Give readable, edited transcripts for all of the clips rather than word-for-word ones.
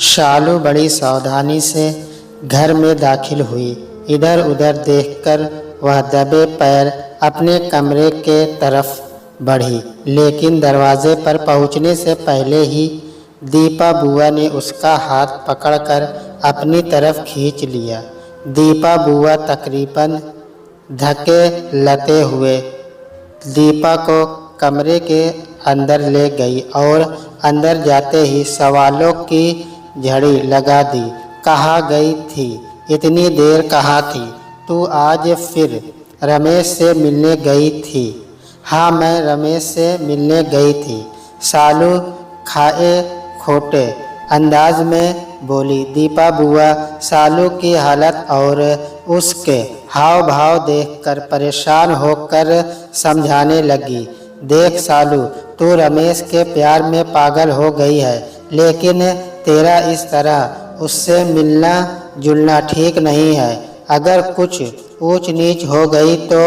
शालू बड़ी सावधानी से घर में दाखिल हुई। इधर उधर देखकर वह दबे पैर अपने कमरे के तरफ बढ़ी, लेकिन दरवाजे पर पहुंचने से पहले ही दीपा बुआ ने उसका हाथ पकड़कर अपनी तरफ खींच लिया। दीपा बुआ तकरीबन धक्के लते हुए दीपा को कमरे के अंदर ले गई और अंदर जाते ही सवालों की झड़ी लगा दी। कहाँ गई थी? इतनी देर कहाँ थी? तू आज फिर रमेश से मिलने गई थी? हाँ, मैं रमेश से मिलने गई थी, सालू खाए खोटे अंदाज में बोली। दीपा बुआ सालू की हालत और उसके हाव भाव देखकर परेशान होकर समझाने लगी। देख सालू, तू रमेश के प्यार में पागल हो गई है, लेकिन तेरा इस तरह उससे मिलना जुलना ठीक नहीं है। अगर कुछ ऊंच नीच हो गई तो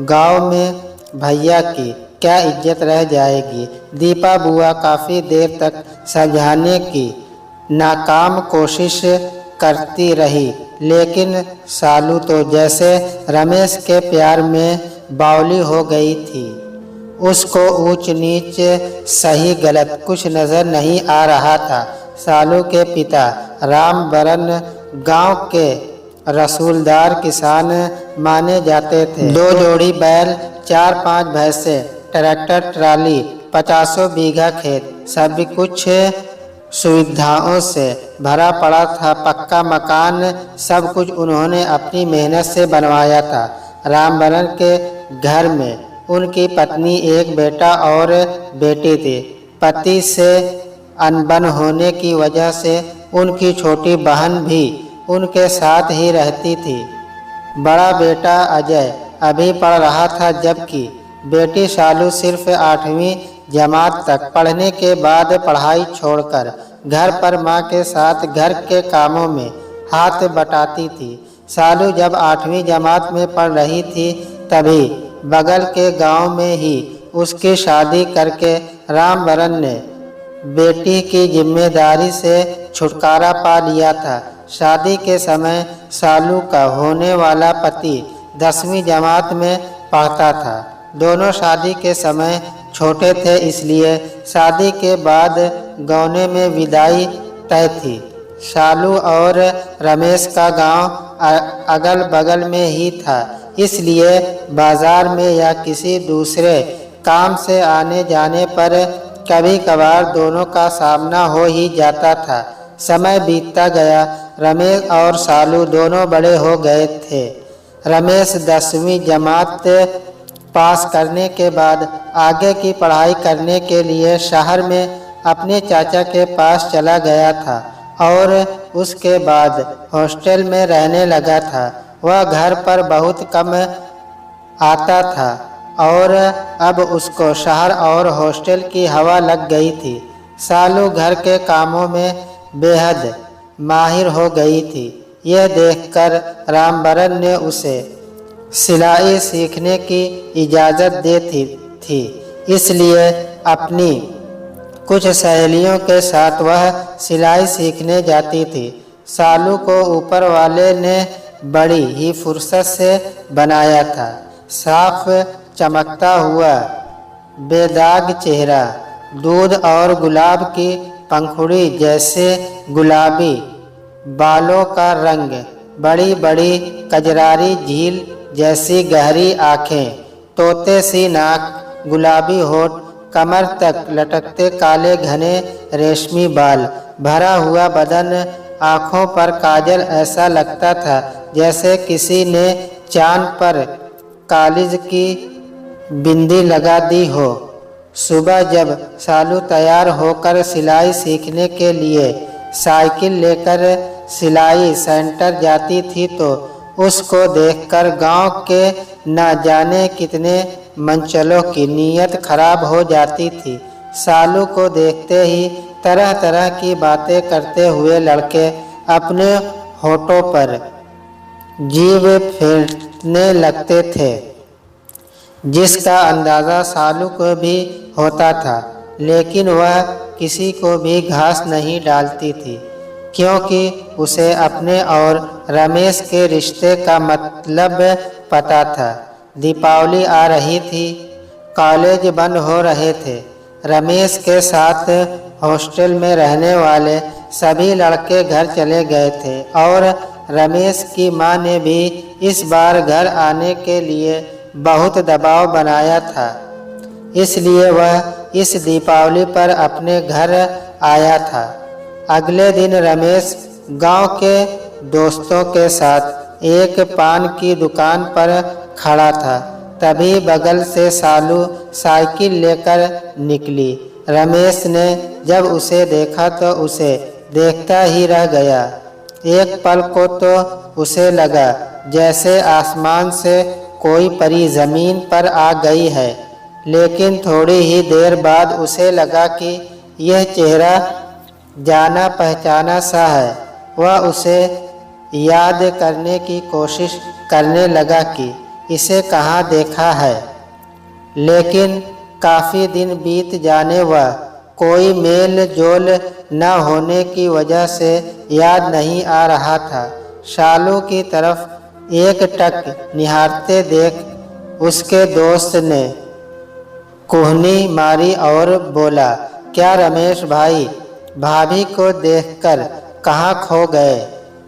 गांव में भैया की क्या इज्जत रह जाएगी। दीपा बुआ काफ़ी देर तक समझाने की नाकाम कोशिश करती रही, लेकिन सालू तो जैसे रमेश के प्यार में बावली हो गई थी। उसको ऊंच नीच सही गलत कुछ नज़र नहीं आ रहा था। सालू के पिता रामबरन गांव के रसूलदार किसान माने जाते थे। 2 जोड़ी बैल, 4-5 भैंसे, ट्रैक्टर ट्राली, 50 बीघा खेत, सभी कुछ सुविधाओं से भरा पड़ा था। पक्का मकान, सब कुछ उन्होंने अपनी मेहनत से बनवाया था। रामबरन के घर में उनकी पत्नी, एक बेटा और बेटी थी। पति से अनबन होने की वजह से उनकी छोटी बहन भी उनके साथ ही रहती थी। बड़ा बेटा अजय अभी पढ़ रहा था, जबकि बेटी शालू सिर्फ 8वीं जमात तक। पढ़ने के बाद पढ़ाई छोड़कर घर पर माँ के साथ घर के कामों में हाथ बटाती थी। शालू जब 8वीं जमात में पढ़ रही थी, तभी बगल के गांव में ही उसकी शादी करके रामबरन ने बेटी की जिम्मेदारी से छुटकारा पा लिया था। शादी के समय शालू का होने वाला पति 10वीं जमात में पढ़ता था। दोनों शादी के समय छोटे थे, इसलिए शादी के बाद गौने में विदाई तय थी। शालू और रमेश का गांव अगल बगल में ही था, इसलिए बाजार में या किसी दूसरे काम से आने जाने पर कभी कभार दोनों का सामना हो ही जाता था। समय बीतता गया। रमेश और शालू दोनों बड़े हो गए थे। रमेश 10वीं जमात पास करने के बाद आगे की पढ़ाई करने के लिए शहर में अपने चाचा के पास चला गया था और उसके बाद हॉस्टल में रहने लगा था। वह घर पर बहुत कम आता था और अब उसको शहर और हॉस्टल की हवा लग गई थी। शालू घर के कामों में बेहद माहिर हो गई थी। यह देखकर रामबरन ने उसे सिलाई सीखने की इजाज़त देती थी, इसलिए अपनी कुछ सहेलियों के साथ वह सिलाई सीखने जाती थी। शालू को ऊपर वाले ने बड़ी ही फुर्सत से बनाया था। साफ चमकता हुआ बेदाग चेहरा, दूध और गुलाब की पंखुड़ी जैसे गुलाबी बालों का रंग, बड़ी बड़ी कजरारी झील जैसी गहरी आँखें, तोते सी नाक, गुलाबी होठ, कमर तक लटकते काले घने रेशमी बाल, भरा हुआ बदन, आँखों पर काजल। ऐसा लगता था जैसे किसी ने चाँद पर कालिज की बिंदी लगा दी हो। सुबह जब शालू तैयार होकर सिलाई सीखने के लिए साइकिल लेकर सिलाई सेंटर जाती थी तो उसको देखकर गांव के न जाने कितने मंचलों की नीयत खराब हो जाती थी। शालू को देखते ही तरह तरह की बातें करते हुए लड़के अपने होठों पर जीभ फेंटने लगते थे, जिसका अंदाज़ा शालू को भी होता था, लेकिन वह किसी को भी घास नहीं डालती थी। क्योंकि उसे अपने और रमेश के रिश्ते का मतलब पता था। दीपावली आ रही थी, कॉलेज बंद हो रहे थे। रमेश के साथ हॉस्टल में रहने वाले सभी लड़के घर चले गए थे और रमेश की मां ने भी इस बार घर आने के लिए बहुत दबाव बनाया था। इसलिए वह इस दीपावली पर अपने घर आया था। अगले दिन रमेश गांव के दोस्तों के साथ एक पान की दुकान पर खड़ा था। तभी बगल से सालू साइकिल लेकर निकली। रमेश ने जब उसे देखा तो उसे देखता ही रह गया। एक पल को तो उसे लगा जैसे आसमान से कोई परी जमीन पर आ गई है, लेकिन थोड़ी ही देर बाद उसे लगा कि यह चेहरा जाना पहचाना सा है। वह उसे याद करने की कोशिश करने लगा कि इसे कहाँ देखा है, लेकिन काफ़ी दिन बीत जाने व कोई मेल जोल न होने की वजह से याद नहीं आ रहा था। शालू की तरफ एक टक निहारते देख उसके दोस्त ने कुहनी मारी और बोला, क्या रमेश भाई, भाभी को देखकर कहाँ खो गए?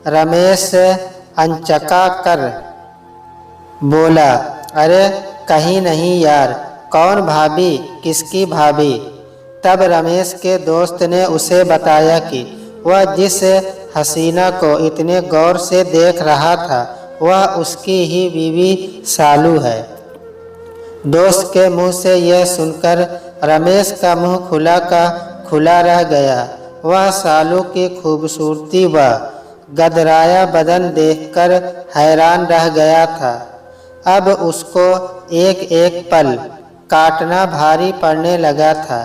रमेश अनचका कर बोला, अरे कहीं नहीं यार, कौन भाभी, किसकी भाभी? तब रमेश के दोस्त ने उसे बताया कि वह जिस हसीना को इतने गौर से देख रहा था वह उसकी ही बीवी सालू है। दोस्त के मुंह से यह सुनकर रमेश का मुंह खुला का खुला रह गया। वह सालू की खूबसूरती व गदराया बदन देखकर हैरान रह गया था। अब उसको एक एक पल काटना भारी पड़ने लगा था।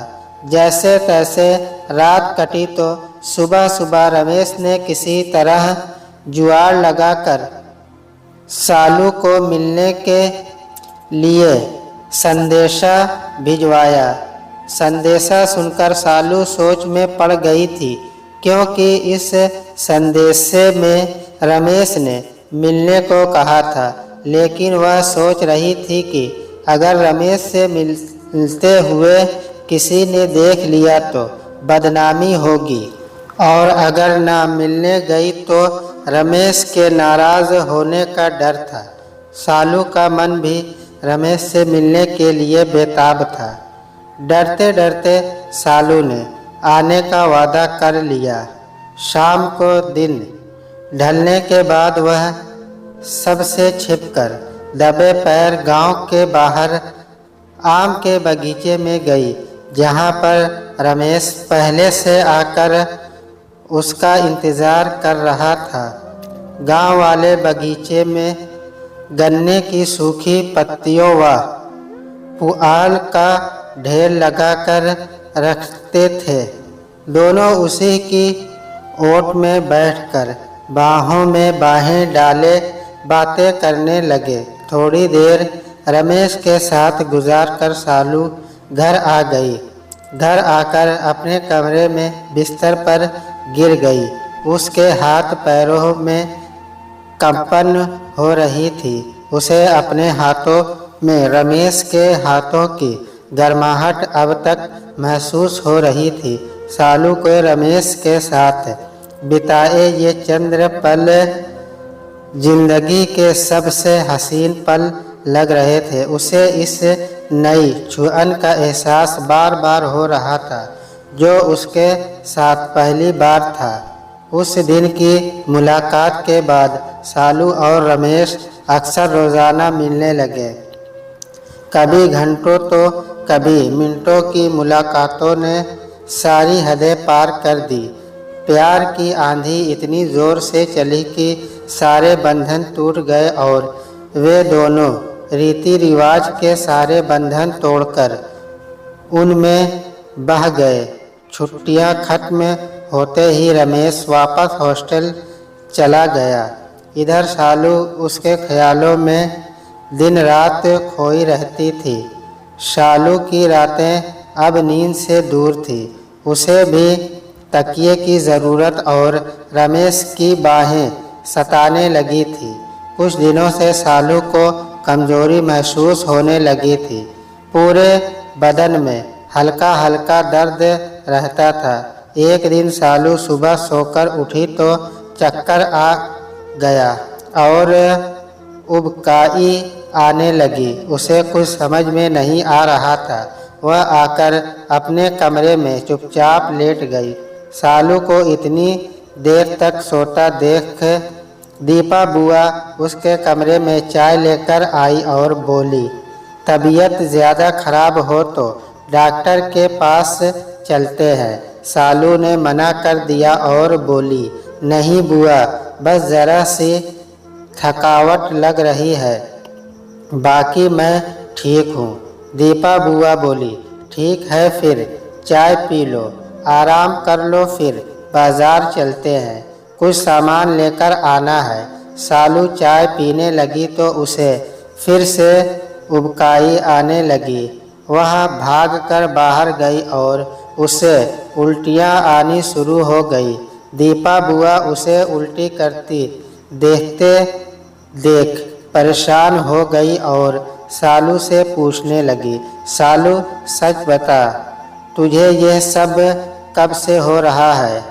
जैसे तैसे रात कटी तो सुबह सुबह रमेश ने किसी तरह जुगाड़ लगाकर सालू को मिलने के लिए संदेशा भिजवाया। संदेशा सुनकर सालू सोच में पड़ गई थी, क्योंकि इस संदेशे में रमेश ने मिलने को कहा था, लेकिन वह सोच रही थी कि अगर रमेश से मिलते हुए किसी ने देख लिया तो बदनामी होगी, और अगर ना मिलने गई तो रमेश के नाराज़ होने का डर था। सालू का मन भी रमेश से मिलने के लिए बेताब था। डरते डरते सालू ने आने का वादा कर लिया। शाम को दिन ढलने के बाद वह सबसे छिपकर दबे पैर गांव के बाहर आम के बगीचे में गई, जहां पर रमेश पहले से आकर उसका इंतज़ार कर रहा था। गांव वाले बगीचे में गन्ने की सूखी पत्तियों व पुआल का ढेर लगाकर रखते थे। दोनों उसी की ओट में बैठकर बाहों में बाहें डाले बातें करने लगे। थोड़ी देर रमेश के साथ गुजारकर सालू घर आ गई। घर आकर अपने कमरे में बिस्तर पर गिर गई। उसके हाथ पैरों में कंपन हो रही थी। उसे अपने हाथों में रमेश के हाथों की गर्माहट अब तक महसूस हो रही थी। सालू को रमेश के साथ बिताए ये चंद्र पल जिंदगी के सबसे हसीन पल लग रहे थे। उसे इस नई छुअन का एहसास बार बार हो रहा था, जो उसके साथ पहली बार था। उस दिन की मुलाकात के बाद सालू और रमेश अक्सर रोज़ाना मिलने लगे। कभी घंटों तो कभी मिनटों की मुलाकातों ने सारी हदें पार कर दी। प्यार की आंधी इतनी ज़ोर से चली कि सारे बंधन टूट गए और वे दोनों रीति रिवाज के सारे बंधन तोड़कर उनमें बह गए। छुट्टियां खत्म होते ही रमेश वापस हॉस्टल चला गया। इधर सालू उसके ख्यालों में दिन रात खोई रहती थी। सालू की रातें अब नींद से दूर थी। उसे भी तकिए की ज़रूरत और रमेश की बाहें सताने लगी थी। कुछ दिनों से सालू को कमजोरी महसूस होने लगी थी। पूरे बदन में हल्का हल्का दर्द रहता था। एक दिन सालू सुबह सोकर उठी तो चक्कर आ गया और उबकाई आने लगी। उसे कुछ समझ में नहीं आ रहा था। वह आकर अपने कमरे में चुपचाप लेट गई। सालू को इतनी देर तक सोता देख दीपा बुआ उसके कमरे में चाय लेकर आई और बोली, तबीयत ज़्यादा खराब हो तो डॉक्टर के पास चलते हैं। सालू ने मना कर दिया और बोली, नहीं बुआ, बस ज़रा सी थकावट लग रही है, बाकी मैं ठीक हूँ। दीपा बुआ बोली, ठीक है फिर चाय पी लो, आराम कर लो, फिर बाज़ार चलते हैं, कुछ सामान लेकर आना है। सालू चाय पीने लगी तो उसे फिर से उबकाई आने लगी। वह भागकर बाहर गई और उसे उल्टियाँ आनी शुरू हो गई। दीपा बुआ उसे उल्टी करती देखते देख परेशान हो गई और सालू से पूछने लगी, सालू सच बता, तुझे यह सब कब से हो रहा है?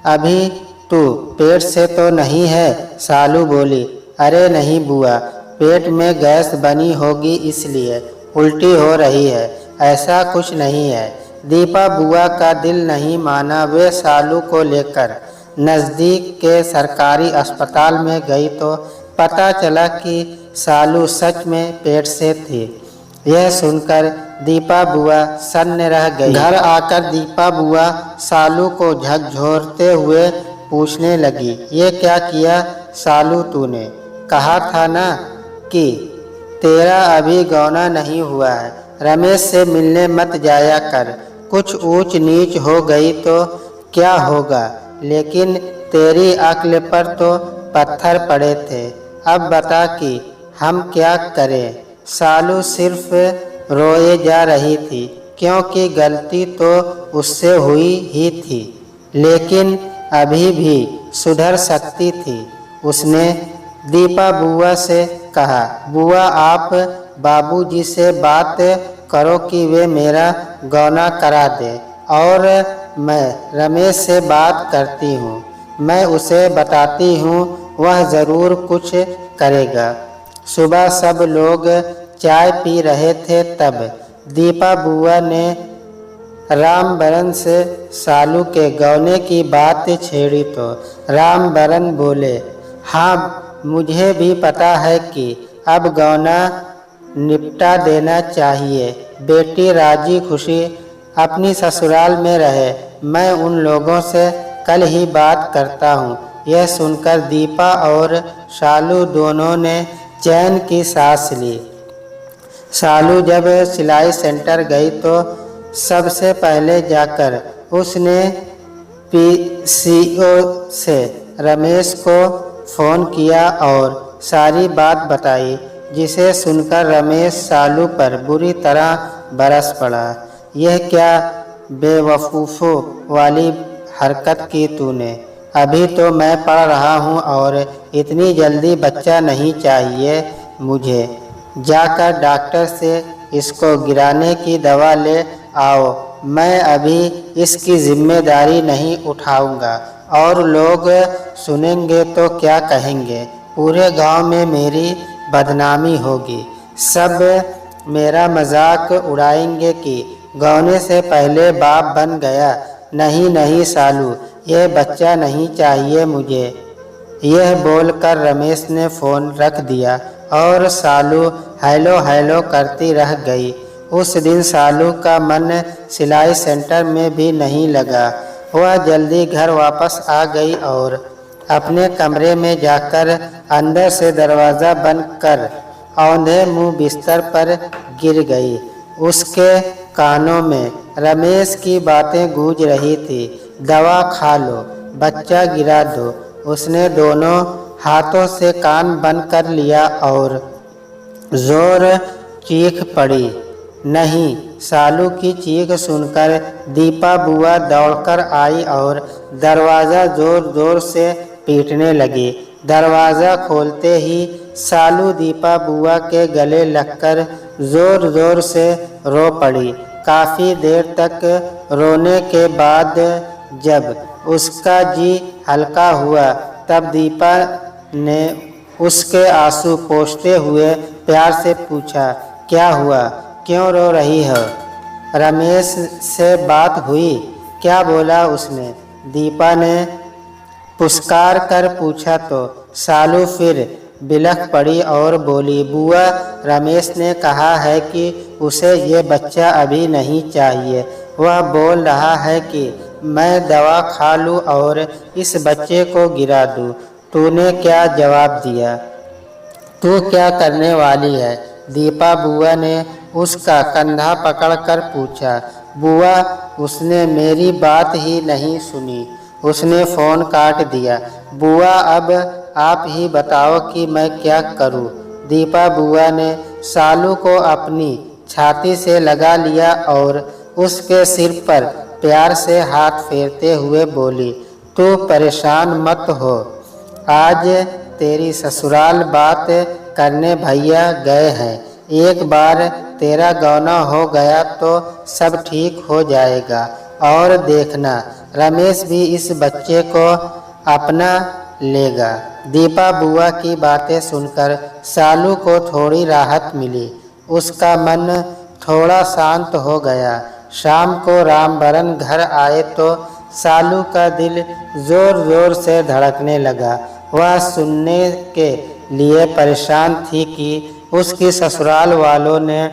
अभी तू पेट से तो नहीं है? सालू बोली, अरे नहीं बुआ, पेट में गैस बनी होगी इसलिए उल्टी हो रही है, ऐसा कुछ नहीं है। दीपा बुआ का दिल नहीं माना। वे सालू को लेकर नज़दीक के सरकारी अस्पताल में गई तो पता चला कि सालू सच में पेट से थी। यह सुनकर दीपा बुआ सन्न रह गई। घर आकर दीपा बुआ सालू को झकझोरते हुए पूछने लगी, ये क्या किया सालू तूने? कहा था ना कि तेरा अभी गौना नहीं हुआ है, रमेश से मिलने मत जाया कर, कुछ ऊंच नीच हो गई तो क्या होगा, लेकिन तेरी अक्ल पर तो पत्थर पड़े थे, अब बता कि हम क्या करें? सालू सिर्फ रोए जा रही थी, क्योंकि गलती तो उससे हुई ही थी, लेकिन अभी भी सुधर सकती थी। उसने दीपा बुआ से कहा, बुआ आप बाबूजी से बात करो कि वे मेरा गौना करा दे, और मैं रमेश से बात करती हूँ, मैं उसे बताती हूँ, वह ज़रूर कुछ करेगा। सुबह सब लोग चाय पी रहे थे, तब दीपा बुआ ने रामबरन से सालू के गौने की बात छेड़ी तो रामबरन बोले, हाँ मुझे भी पता है कि अब गौना निपटा देना चाहिए, बेटी राजी खुशी अपनी ससुराल में रहे, मैं उन लोगों से कल ही बात करता हूँ। यह सुनकर दीपा और सालू दोनों ने चैन की सांस ली। सालू जब सिलाई सेंटर गई तो सबसे पहले जाकर उसने पीसीओ से रमेश को फ़ोन किया और सारी बात बताई, जिसे सुनकर रमेश सालू पर बुरी तरह बरस पड़ा। यह क्या बेवकूफ़ों वाली हरकत की तूने? अभी तो मैं पढ़ रहा हूँ और इतनी जल्दी बच्चा नहीं चाहिए मुझे। जाकर डॉक्टर से इसको गिराने की दवा ले आओ, मैं अभी इसकी जिम्मेदारी नहीं उठाऊंगा, और लोग सुनेंगे तो क्या कहेंगे? पूरे गांव में मेरी बदनामी होगी, सब मेरा मजाक उड़ाएंगे कि गौने से पहले बाप बन गया। नहीं नहीं सालू, यह बच्चा नहीं चाहिए मुझे। यह बोलकर रमेश ने फ़ोन रख दिया और सालू हेलो हेलो करती रह गई। उस दिन सालू का मन सिलाई सेंटर में भी नहीं लगा। वह जल्दी घर वापस आ गई और अपने कमरे में जाकर अंदर से दरवाज़ा बंद कर औंधे मुंह बिस्तर पर गिर गई। उसके कानों में रमेश की बातें गूंज रही थी, दवा खा लो, बच्चा गिरा दो। उसने दोनों हाथों से कान बंद कर लिया और जोर चीख पड़ी, नहीं सालू की चीख सुनकर दीपा बुआ दौड़कर आई और दरवाज़ा ज़ोर ज़ोर से पीटने लगी। दरवाज़ा खोलते ही सालू दीपा बुआ के गले लगकर ज़ोर ज़ोर से रो पड़ी। काफ़ी देर तक रोने के बाद जब उसका जी हल्का हुआ तब दीपा ने उसके आंसू पोंछते हुए प्यार से पूछा, क्या हुआ, क्यों रो रही हो? रमेश से बात हुई? क्या बोला उसने? दीपा ने पुचकार कर पूछा तो सालू फिर बिलख पड़ी और बोली, बुआ, रमेश ने कहा है कि उसे ये बच्चा अभी नहीं चाहिए। वह बोल रहा है कि मैं दवा खा लूँ और इस बच्चे को गिरा दूँ। तूने क्या जवाब दिया? तू क्या करने वाली है? दीपा बुआ ने उसका कंधा पकड़कर पूछा। बुआ, उसने मेरी बात ही नहीं सुनी। उसने फ़ोन काट दिया। बुआ, अब आप ही बताओ कि मैं क्या करूं? दीपा बुआ ने सालू को अपनी छाती से लगा लिया और उसके सिर पर प्यार से हाथ फेरते हुए बोली, तू परेशान मत हो। आज तेरी ससुराल बात करने भैया गए हैं। एक बार तेरा गौना हो गया तो सब ठीक हो जाएगा। और देखना, रमेश भी इस बच्चे को अपना लेगा। दीपा बुआ की बातें सुनकर सालू को थोड़ी राहत मिली। उसका मन थोड़ा शांत हो गया। शाम को रामबरन घर आए तो सालू का दिल ज़ोर ज़ोर से धड़कने लगा। वह सुनने के लिए परेशान थी कि उसकी ससुराल वालों ने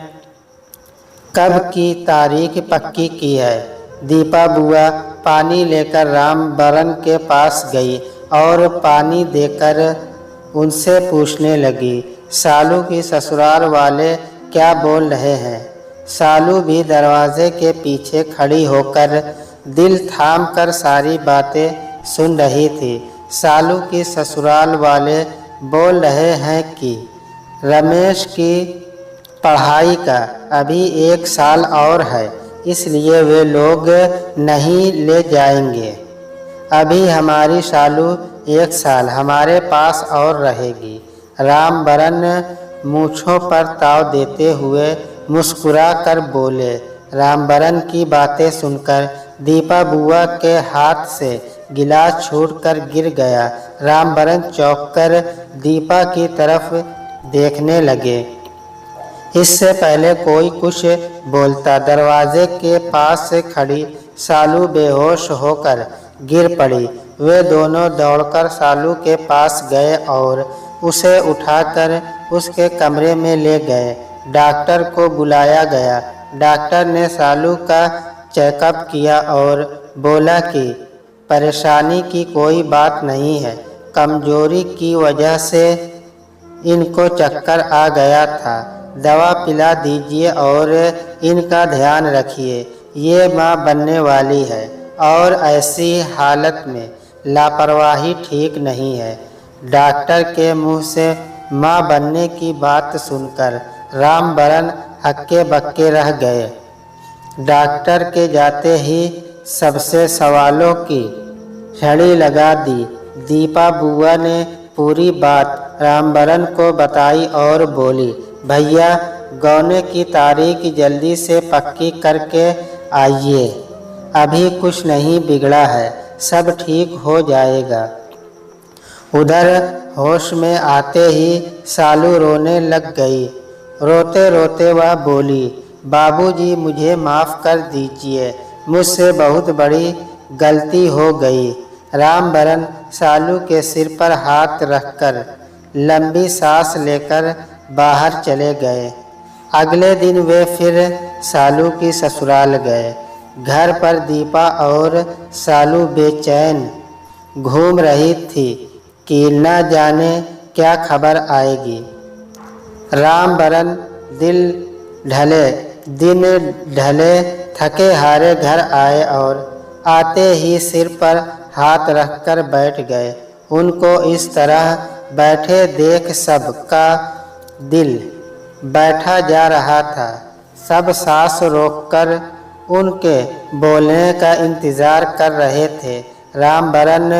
कब की तारीख पक्की की है। दीपा बुआ पानी लेकर रामबरन के पास गई और पानी देकर उनसे पूछने लगी, सालू की ससुराल वाले क्या बोल रहे हैं? सालू भी दरवाजे के पीछे खड़ी होकर दिल थाम कर सारी बातें सुन रही थी। सालू की ससुराल वाले बोल रहे हैं कि रमेश की पढ़ाई का अभी 1 साल और है, इसलिए वे लोग नहीं ले जाएंगे। अभी हमारी सालू 1 साल हमारे पास और रहेगी। रामबरन मूँछों पर ताव देते हुए मुस्कुरा कर बोले। रामबरन की बातें सुनकर दीपा बुआ के हाथ से गिलास छूटकर गिर गया। रामबरन चौंककर दीपा की तरफ देखने लगे। इससे पहले कोई कुछ बोलता, दरवाजे के पास से खड़ी सालू बेहोश होकर गिर पड़ी। वे दोनों दौड़कर सालू के पास गए और उसे उठाकर उसके कमरे में ले गए। डॉक्टर को बुलाया गया। डॉक्टर ने सालू का चेकअप किया और बोला कि परेशानी की कोई बात नहीं है, कमजोरी की वजह से इनको चक्कर आ गया था। दवा पिला दीजिए और इनका ध्यान रखिए। ये माँ बनने वाली है और ऐसी हालत में लापरवाही ठीक नहीं है। डॉक्टर के मुंह से माँ बनने की बात सुनकर रामबरन हक्के बक्के रह गए। डॉक्टर के जाते ही सबसे सवालों की झड़ी लगा दी। दीपा बुआ ने पूरी बात रामबरन को बताई और बोली, भैया, गौने की तारीख जल्दी से पक्की करके आइए। अभी कुछ नहीं बिगड़ा है, सब ठीक हो जाएगा। उधर होश में आते ही सालू रोने लग गई। रोते रोते वह बोली, बाबूजी, मुझे माफ़ कर दीजिए, मुझसे बहुत बड़ी गलती हो गई। रामबरन सालू के सिर पर हाथ रखकर लंबी सांस लेकर बाहर चले गए। अगले दिन वे फिर सालू की ससुराल गए। घर पर दीपा और सालू बेचैन घूम रही थी कि न जाने क्या खबर आएगी। रामबरन दिन ढले थके हारे घर आए और आते ही सिर पर हाथ रखकर बैठ गए। उनको इस तरह बैठे देख सबका दिल बैठा जा रहा था। सब सांस रोककर उनके बोलने का इंतजार कर रहे थे। रामबरन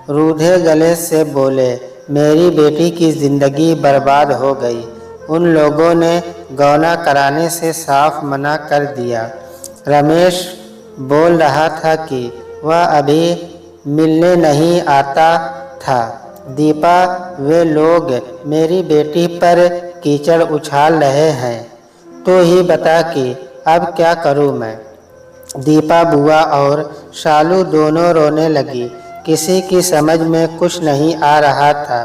रूधे गले से बोले, मेरी बेटी की जिंदगी बर्बाद हो गई। उन लोगों ने गौना कराने से साफ मना कर दिया। रमेश बोल रहा था कि वह अभी मिलने नहीं आता था। दीपा, वे लोग मेरी बेटी पर कीचड़ उछाल रहे हैं, तो ही बता कि अब क्या करूं मैं। दीपा बुआ और शालू दोनों रोने लगी। किसी की समझ में कुछ नहीं आ रहा था।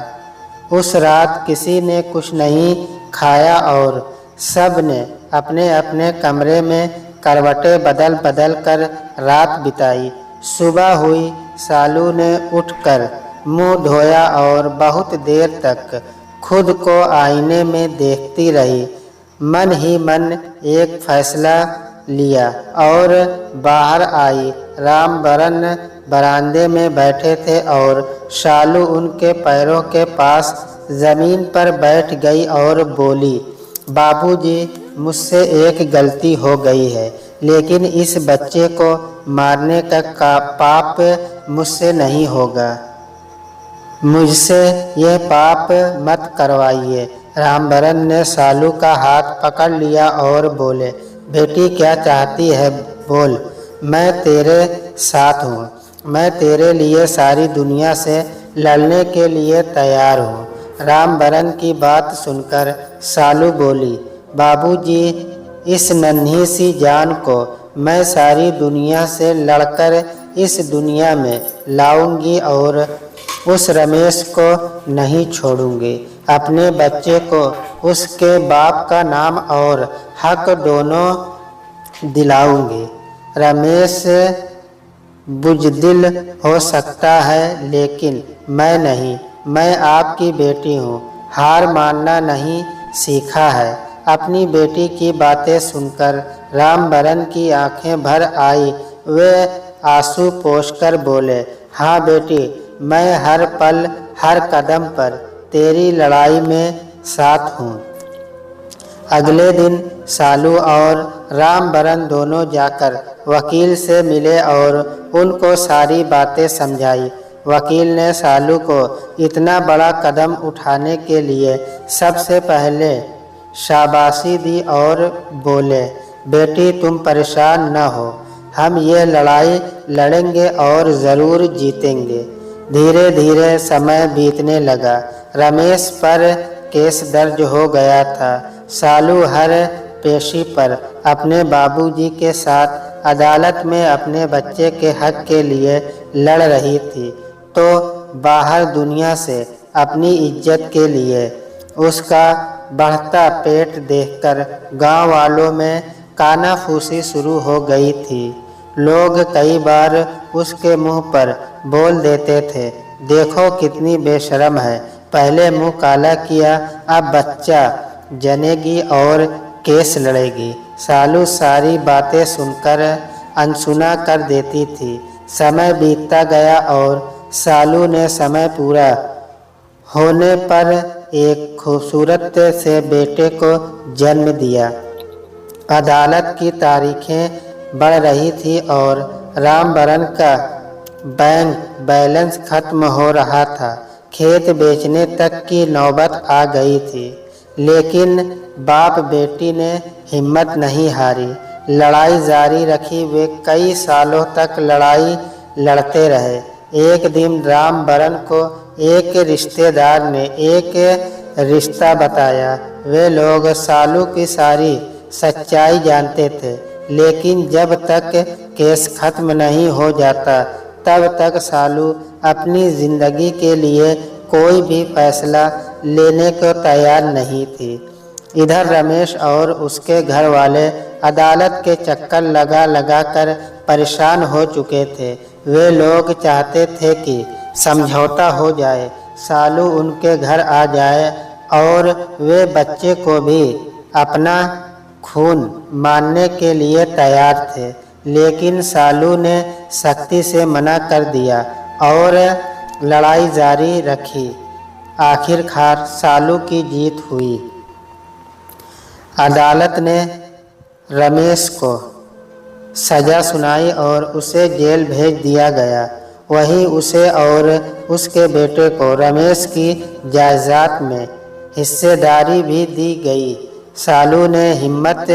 उस रात किसी ने कुछ नहीं खाया और सब ने अपने अपने कमरे में करवटें बदल बदल कर रात बिताई। सुबह हुई, शालू ने उठकर मुंह धोया और बहुत देर तक खुद को आईने में देखती रही। मन ही मन एक फैसला लिया और बाहर आई। रामबरन बरामदे में बैठे थे और शालू उनके पैरों के पास जमीन पर बैठ गई और बोली, बाबूजी, मुझसे एक गलती हो गई है, लेकिन इस बच्चे को मारने का पाप मुझसे नहीं होगा। मुझसे यह पाप मत करवाइए। रामबरन ने शालू का हाथ पकड़ लिया और बोले, बेटी क्या चाहती है बोल, मैं तेरे साथ हूँ। मैं तेरे लिए सारी दुनिया से लड़ने के लिए तैयार हूँ। रामबरन की बात सुनकर शालू बोली, बाबूजी, इस नन्ही सी जान को मैं सारी दुनिया से लड़कर इस दुनिया में लाऊंगी और उस रमेश को नहीं छोड़ूंगी। अपने बच्चे को उसके बाप का नाम और हक दोनों दिलाऊंगी। रमेश बुजदिल हो सकता है, लेकिन मैं नहीं। मैं आपकी बेटी हूँ, हार मानना नहीं सीखा है। अपनी बेटी की बातें सुनकर रामबरन की आंखें भर आई। वे आंसू पोंछकर बोले, हाँ बेटी, मैं हर पल हर कदम पर तेरी लड़ाई में साथ हूँ। अगले दिन शालू और रामबरन दोनों जाकर वकील से मिले और उनको सारी बातें समझाई। वकील ने शालू को इतना बड़ा कदम उठाने के लिए सबसे पहले शाबाशी दी और बोले, बेटी तुम परेशान न हो, हम ये लड़ाई लड़ेंगे और ज़रूर जीतेंगे। धीरे धीरे समय बीतने लगा। रमेश पर केस दर्ज हो गया था। शालू हर पेशी पर अपने बाबूजी के साथ अदालत में अपने बच्चे के हक के लिए लड़ रही थी, तो बाहर दुनिया से अपनी इज्जत के लिए उसका बढ़ता पेट देखकर गांव वालों में कानाफूसी शुरू हो गई थी। लोग कई बार उसके मुंह पर बोल देते थे, देखो कितनी बेशर्म है, पहले मुंह काला किया, अब बच्चा जनेगी और केस लड़ेगी। शालू सारी बातें सुनकर अनसुना कर देती थी। समय बीतता गया और शालू ने समय पूरा होने पर एक खूबसूरत से बेटे को जन्म दिया। अदालत की तारीखें बढ़ रही थी और रामबरन का बैंक बैलेंस खत्म हो रहा था। खेत बेचने तक की नौबत आ गई थी, लेकिन बाप बेटी ने हिम्मत नहीं हारी, लड़ाई जारी रखी। वे कई सालों तक लड़ाई लड़ते रहे। एक दिन रामबरन को एक रिश्तेदार ने एक रिश्ता बताया। वे लोग शालू की सारी सच्चाई जानते थे, लेकिन जब तक केस खत्म नहीं हो जाता तब तक शालू अपनी ज़िंदगी के लिए कोई भी फैसला लेने को तैयार नहीं थी। इधर रमेश और उसके घर वाले अदालत के चक्कर लगा लगा कर परेशान हो चुके थे। वे लोग चाहते थे कि समझौता हो जाए, शालू उनके घर आ जाए और वे बच्चे को भी अपना खून मानने के लिए तैयार थे, लेकिन शालू ने सख्ती से मना कर दिया और लड़ाई जारी रखी। आखिरकार शालू की जीत हुई। अदालत ने रमेश को सजा सुनाई और उसे जेल भेज दिया गया। वहीं उसे और उसके बेटे को रमेश की जायदाद में हिस्सेदारी भी दी गई। सालू ने हिम्मत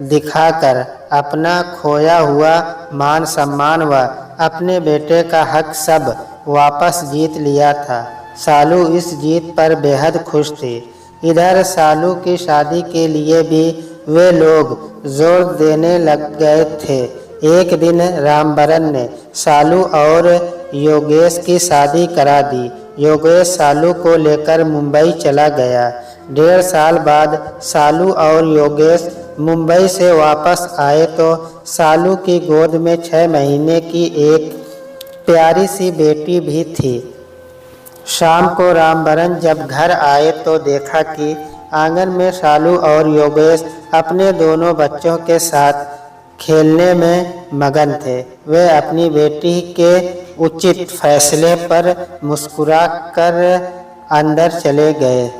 दिखाकर अपना खोया हुआ मान सम्मान व अपने बेटे का हक सब वापस जीत लिया था। सालू इस जीत पर बेहद खुश थे। इधर सालू की शादी के लिए भी वे लोग जोर देने लग गए थे। एक दिन रामबरन ने सालू और योगेश की शादी करा दी। योगेश सालू को लेकर मुंबई चला गया। 1.5 साल बाद सालू और योगेश मुंबई से वापस आए तो सालू की गोद में 6 महीने की एक प्यारी सी बेटी भी थी। शाम को रामबरन जब घर आए तो देखा कि आंगन में सालू और योगेश अपने दोनों बच्चों के साथ खेलने में मगन थे। वे अपनी बेटी के उचित फैसले पर मुस्कुरा कर अंदर चले गए।